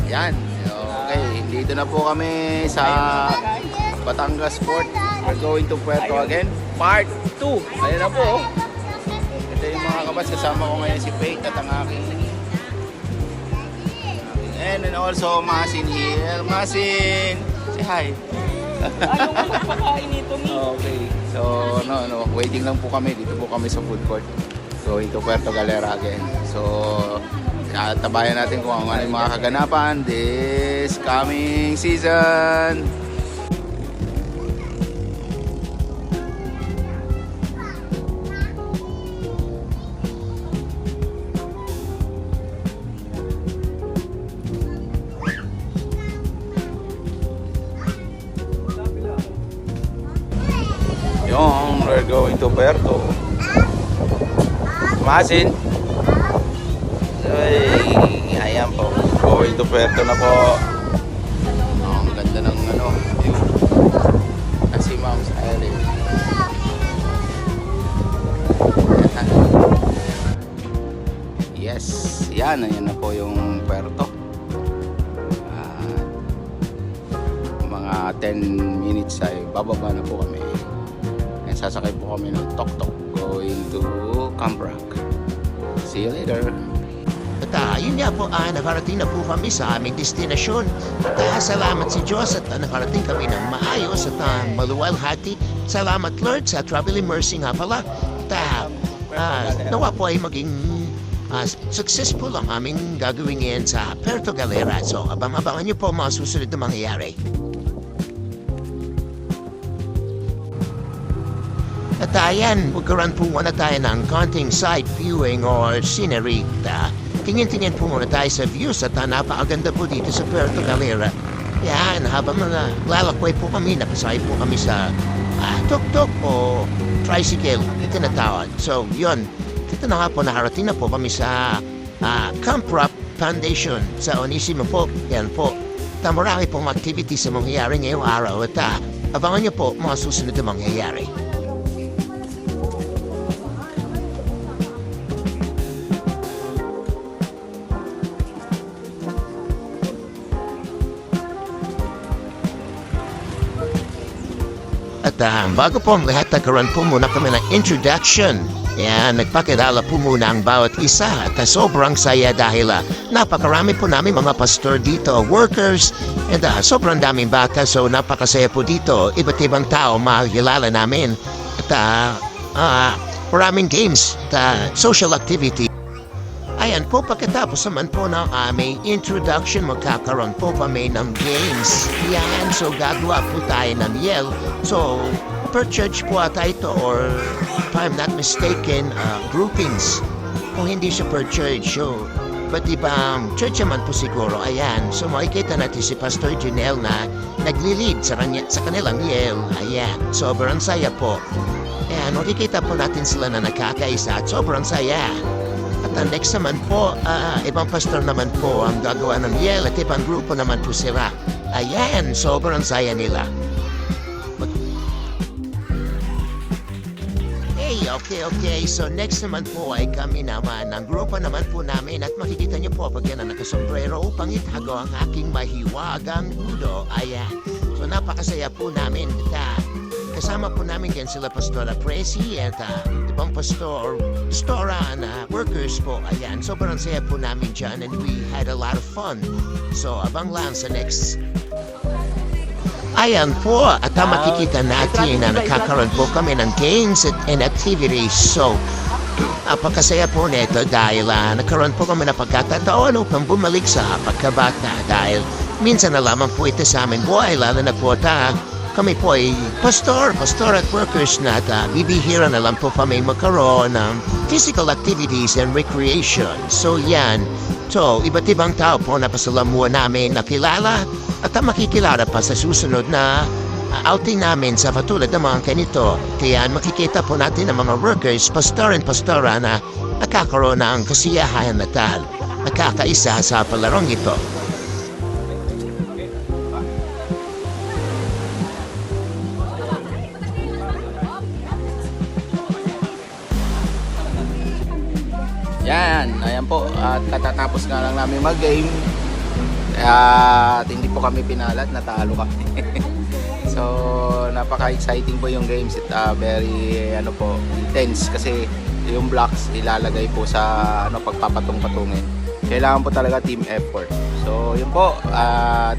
Yan. Okay, dito na po kami sa Batangas Port. We're going to Puerto again. Part 2. Ayun na po. Ito yung mga kabats. Kasama ko ngayon si Faith at ang aking and also Masin here. Masin! Say hi. Ayaw ko nagpakain nito, Mi. Okay. So, waiting lang po kami. Dito po kami sa food court. Going to Puerto Galera again. So, tabayan natin kung ano yung mga kaganapan this coming season. Yung, we're going to Puerto. Masin. Ay, ayan po. Going to Puerto na po. Ang ganda ng view. Kasi Mom's Island. Yes, yan. Ayan na po yung Puerto. Mga 10 minutes ay bababa na po kami. Sasakay po kami ng tok-tok going to Camp Rock. See you later. At yun nga po, nakarating na po kami sa aming destinasyon. At salamat si Diyos at nakarating kami ng maayos at maluwalhati. Salamat Lord sa Traveling Mercy nga pala. At nawa po ay maging successful ang aming gagawin ngayon sa Puerto Galera. So abang-abangan niyo po mga susunod na mangyayari. At ayan, magkaroon po muna tayo ng konting side viewing or scenery. Tingin-tingin po muna tayo sa views at napakaganda po dito sa Puerto Galera. Yan, habang lalakbay po kami, nakasakay po kami sa tuk-tuk o tricycle, tinatawag. So, yun, dito na nga po, nakarating na po kami sa Camp Rock Foundation sa Onisimo po. Yan po. Marami pong activities sa mangyayari ngayong araw at abangan niyo po mga susunod na mangyayari. At bago po ang lahat, nagkaroon po muna kami ng introduction. Yan, nagpakilala po muna ang bawat isa at sobrang saya dahil napakarami po namin mga pastor dito, workers, and sobrang daming bata, so napakasaya po dito. Iba't ibang tao makikilala namin. At maraming games, social activity. Ayan po, pagkatapos naman po ng aming introduction, magkakaroon po kami ng games. Yan, so gagawa po tayo ng yell. So, per church po ata ito, or if I'm not mistaken, groupings. Kung hindi siya per church, so, but ibang church naman po siguro. Ayan, so makikita natin si Pastor Janelle na nagli-lead sa kanilang yell. Ayan, sobrang saya po. Ayan, makikita po natin sila na nakakaisa at sobrang saya. At next naman po, ibang pastor naman po ang gagawa ng yell at ibang grupo naman po sila. Ayan, sobrang saya nila. Okay. So next naman po ay kami naman, ang grupo naman po namin at makikita niyo po pag yan ang nakasombrero upang itago ang aking mahiwagang ulo. Ayan. So napakasaya po namin. Kasama po namin yan sila Pastora Presi at ibang pastora na workers po. Ayan, sobrang saya po namin dyan and we had a lot of fun. So abang lang sa next. Ayan po, at makikita natin na nakakaroon po kami ng games and activities. So, napakasaya po nito dahil nagkaroon po kami na pagkataon upang bumalik sa pagkabata dahil minsan na lamang po ito sa amin buhay, lalo na po kami po ay pastor at workers na bibihira na lang po kami magkaroon ng physical activities and recreation. So yan, so iba't ibang tao po na pasalamuhan namin nakilala at makikilala pa sa susunod na outing namin sa patulad ng mga ganito. Kaya makikita po natin ang mga workers, pastor and pastora na nakakaroon ng kasiyahan at nakakaisa sa palarong ito. Yan, ayan po. At katatapos nga lang namin mag-game. At hindi po kami pinalat, natalo kami. So, napaka-exciting po yung games. Very intense kasi yung blocks ilalagay po sa pagpapatong-patungin. Kailangan po talaga team effort. So, yun po. At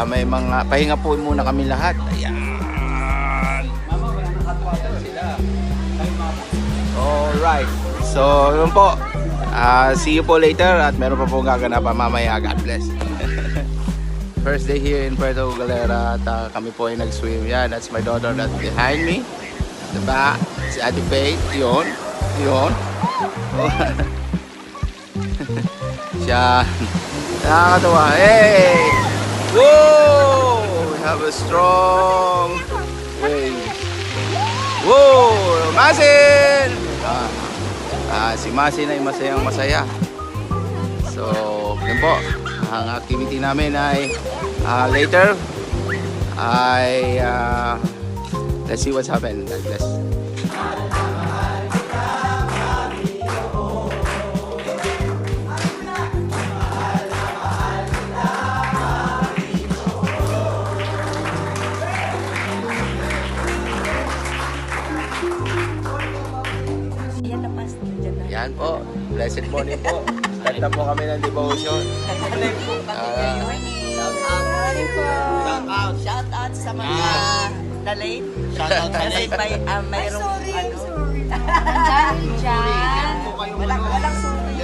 may mga pahinga po muna kami lahat. Ayan. Alright. So, yun po. See you po later at meron pa po gaganapan mamaya. God bless. First day here in Puerto Galera at kami po ay nag-swim. Yan, that's my daughter that's behind me. Diba? Si Ate Faith. Yun. Yun. Siya. Nakakatawa. Hey! Whoa! We have a strong wave. Whoa! Masin! Si Masin ay masayang masaya. So, yun po. Ang activity namin ay later ay let's see what's happened. God bless. Yan po. Blessed morning po. Start na po kami ng devotion. Shout out sa mga na-late. Shout out sa late. Mayroong walang sorry.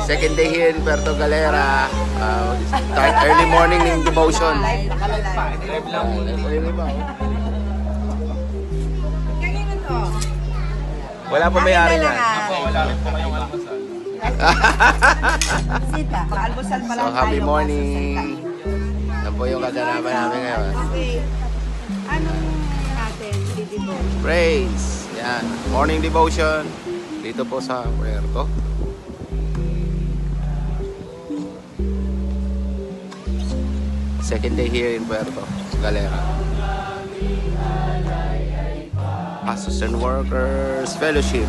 Second day here in Puerto Galera. Start early morning ng devotion. Wala po may-ari niya. Wala rin po kayong almusal. Almusal pa lang So, happy morning. Yan po yung kaganapan namin ngayon. Okay. Anong natin? Devotion. Praise. Yan. Morning devotion. Dito po sa Puerto. Second day here in Puerto Galera. Pastors and Workers Fellowship.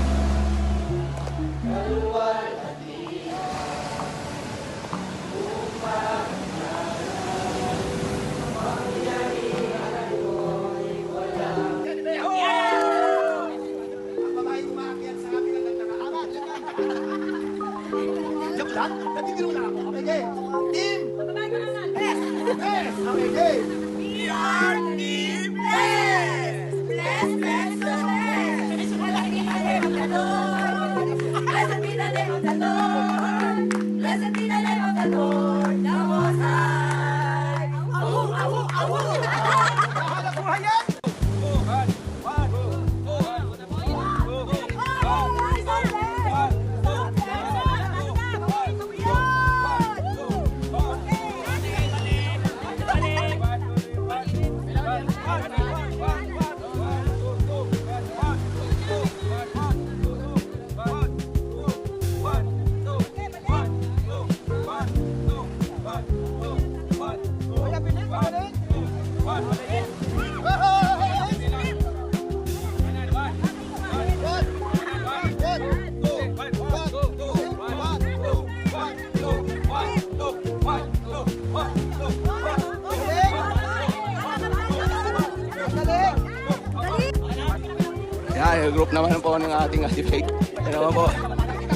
Yan, yung group naman po ng ating Ate Faith. Yan naman po.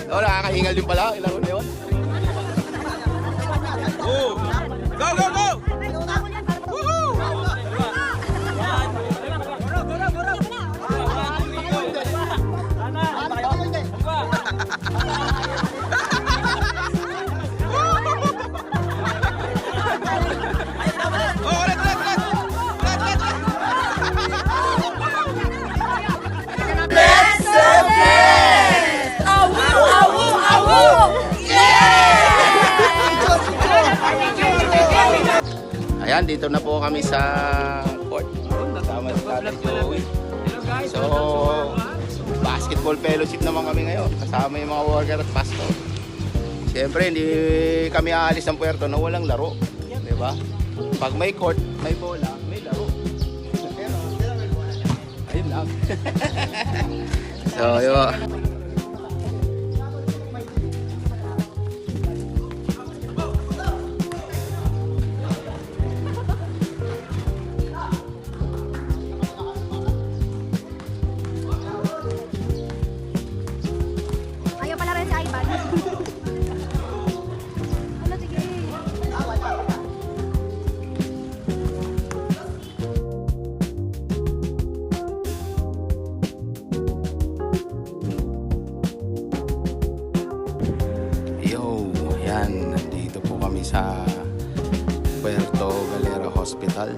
Oh, nakakahingal din pala. Ilaro na yun. Go! Go, go, go! Ayan, dito na po kami sa court. Natama si Tatay Joey. So, basketball fellowship naman kami ngayon. Kasama yung mga worker at pastor. Siyempre, hindi kami aalis ng puerto na walang laro. Diba? Pag may court, may bola, may laro. Ayun lang. So, yun. hospital.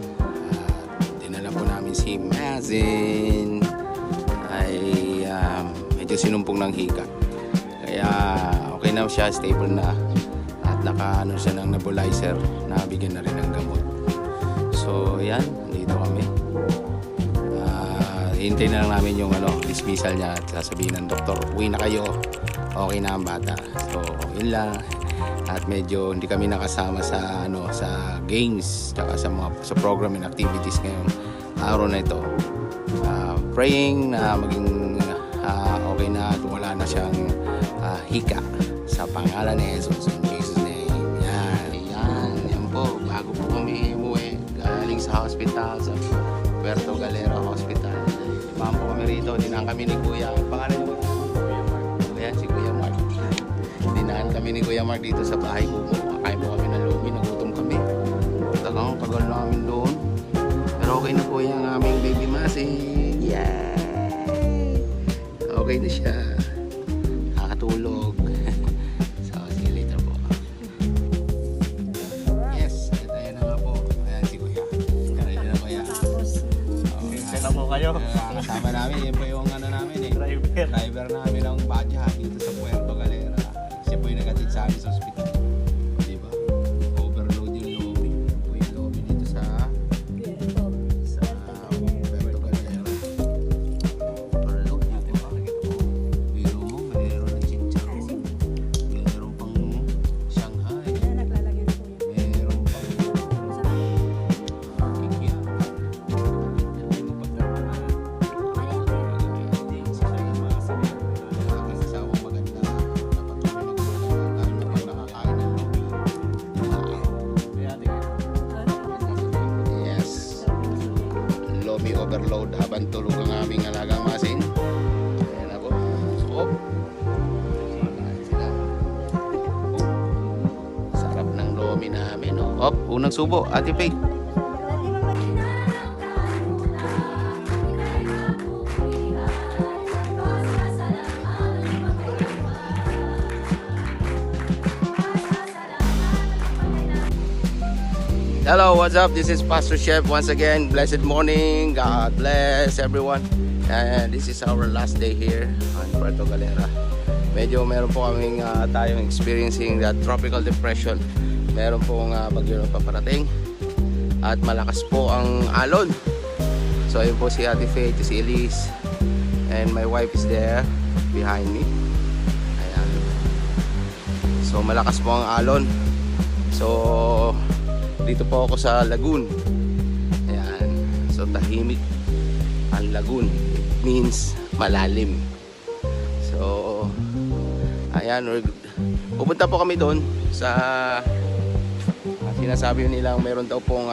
Dinala po namin si Mazin. Ay medyo sinumpong ng hika. Kaya okay na siya, stable na. At naka-ano siya ng nebulizer, nabigyan na rin ng gamot. So yan, dito kami. Hintay na lang namin yung dismissal niya at sasabihin ng doktor, uwi na kayo, okay na ang bata. So yun lang. At medyo hindi kami nakasama sa sa games at sa program and activities ngayong araw na ito. Praying na maging okay na at wala na siyang hika sa pangalan ni Jesus, in Jesus name. Yan po, bago po kami umuwi galing sa hospital, sa Puerto Galera Hospital. Limahan po kami rito, dinaan kami ni Kuya. Ang pangalan mo? Ayan, si Kuya Mark. Dinaan kami ni Kuya Mark dito sa bahay ko. Kakain po kami ng lumi, nagutom kami. Tagal namin doon. Pero okay na po yung aming baby Masing. Yay! Okay na siya. Nakakatulog. So, see you later po. Yes, tayo na nga po. Ayan si Kuya. Ready na Kuya. Sensya na po kayo. Kasama namin, yun po yung namin driver namin ng Badya dito sa Puerto Galera. Siya po yung nagatid sa amin sa hospital. Diba? Overload yung lobby. Po yung lobby dito sa Puerto Galera. Overload dito ba? Biro mo, mayroon ng chicharon. Mayroon pang Shanghai. Mayroon pang kikya. Yes. Lomi overload habang tulog ang aming alagang Masin. Ayan na po. So, sarap ng lomi namin. Unang subo, Ate Faith. Hello, what's up? This is Pastor Chef once again. Blessed morning. God bless everyone. And this is our last day here on Puerto Galera. Medyo meron po kaming tayong experiencing that tropical depression. Meron pong bagyo na paparating. At malakas po ang alon. So ayun po si Ate Faith, si Elise. And my wife is there behind me. Ayan. So malakas po ang alon. So dito po ako sa lagoon. Ayan. So tahimik ang lagoon. It means malalim. So ayan, pupunta po kami doon sa sinasabi nilang meron daw pong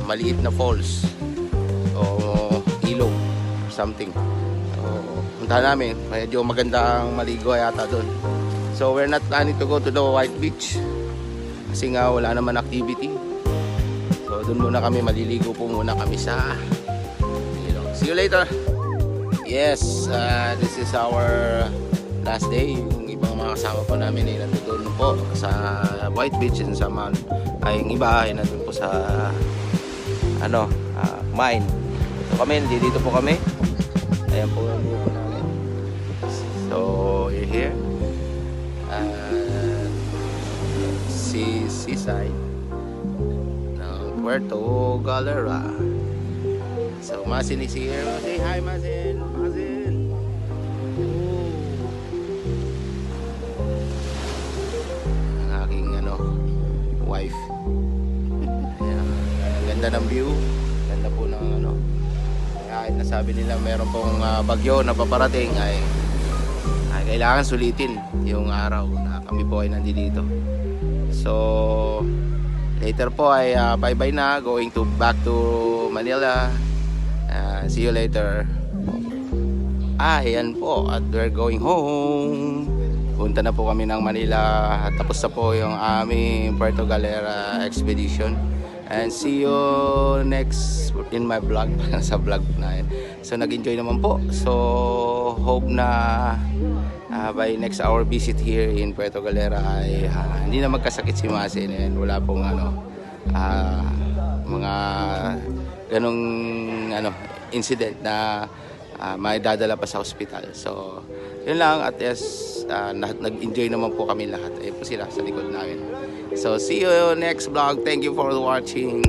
maliit na falls o ilog or something. So punta namin, medyo magandang maligo yata doon. So we're not planning to go to the White Beach kasi nga wala naman activity. So doon muna kami, maliligo po muna kami sa ilog. See you later. Yes, this is our last day. Yung ibang mga kasama po namin ay nandun po sa White Beach and sa Mount. Ay yung iba ay nandun po sa mine. So kami, dito po kami. Ayan po yung grupo namin. So you're here. Seaside ng Puerto Galera. So Masin is here. Say hi Masin. Masin. Ang aking wife. Ayan. Ang ganda ng view. Ganda po ng kahit nasabi nila meron pong bagyo na paparating ay kailangan sulitin yung araw na kami po ay nandito. So later po ay bye-bye na, going back to Manila. See you later. Ayan po, at we're going home. Punta na po kami ng Manila. Tapos na po yung aming Puerto Galera expedition. And see you next in my vlog. Sa vlog na yun. So nag-enjoy naman po. So hope na by next our visit here in Puerto Galera ay hindi na magkasakit si Masin and wala pong mga ganong incident na may dadala pa sa hospital. So, yun lang. At yes, nag-enjoy naman po kami lahat. Ayun po sila sa likod namin. So, see you next vlog. Thank you for watching.